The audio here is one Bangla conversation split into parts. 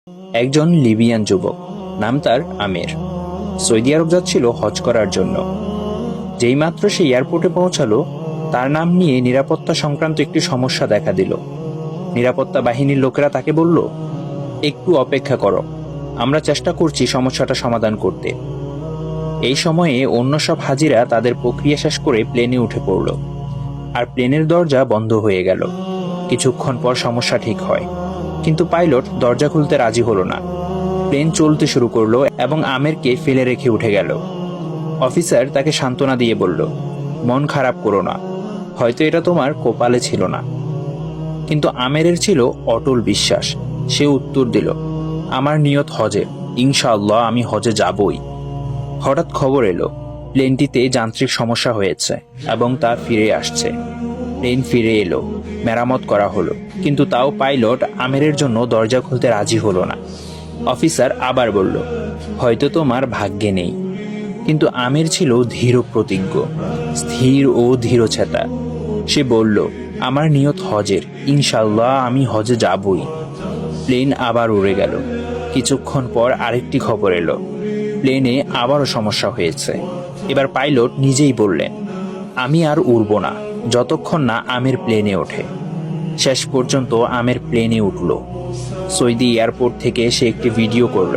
একজন লিবিয়ান যুবক, নাম তার আমির, সৌদি আরব যাচ্ছিল হজ করার জন্য। যেই মাত্র সে এয়ারপোর্টে পৌঁছালো, তার নাম নিয়ে নিরাপত্তা সংক্রান্ত একটি সমস্যা দেখা দিল। নিরাপত্তা বাহিনীর লোকেরা তাকে বলল, একটু অপেক্ষা করো, আমরা চেষ্টা করছি সমস্যাটা সমাধান করতে। এই সময়ে অন্য সব হাজিরা তাদের প্রক্রিয়া শেষ করে প্লেনে উঠে পড়ল, আর প্লেনের দরজা বন্ধ হয়ে গেল। কিছুক্ষণ পর সমস্যা ঠিক হয়, কিন্তু পাইলট দরজা খুলতে রাজি হলো না। প্লেন চলতে শুরু করলো এবং আমেরকে ফেলে রেখে উঠে গেল। অফিসার তাকে সান্ত্বনা দিয়ে বলল, মন খারাপ করো না, হয়তো এটা তোমার কপালে ছিল না। কিন্তু আমেরের ছিল অটল বিশ্বাস। সে উত্তর দিল, আমার নিয়ত হজে, ইনশাআল্লাহ আমি হজে যাবই। হঠাৎ খবর এলো, প্লেনটিতে যান্ত্রিক সমস্যা হয়েছে এবং তা ফিরে আসছে। প্লেন ফিরে এলো, মেরামত করা হলো, কিন্তু তাও পাইলট আমেরের জন্য দরজা খুলতে রাজি হলো না। অফিসার আবার বলল, হয়তো তোমার ভাগ্যে নেই। কিন্তু আমের ছিল ধীর প্রতিজ্ঞ, স্থির ও ধীরচেতা। সে বলল, আমার নিয়ত হজের, ইনশাল্লাহ আমি হজে যাবই। প্লেন আবার উড়ে গেল। কিছুক্ষণ পর আরেকটি খবর এলো, প্লেনে আবারও সমস্যা হয়েছে। এবার পাইলট নিজেই বললেন, আমি আর উড়ব না যতক্ষণ না আমের প্লেনে ওঠে। শেষ পর্যন্ত আমের প্লেনে উঠল। সৌদি এয়ারপোর্ট থেকে সে একটি ভিডিও করল।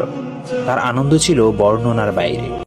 তার আনন্দ ছিল বর্ণনার বাইরে।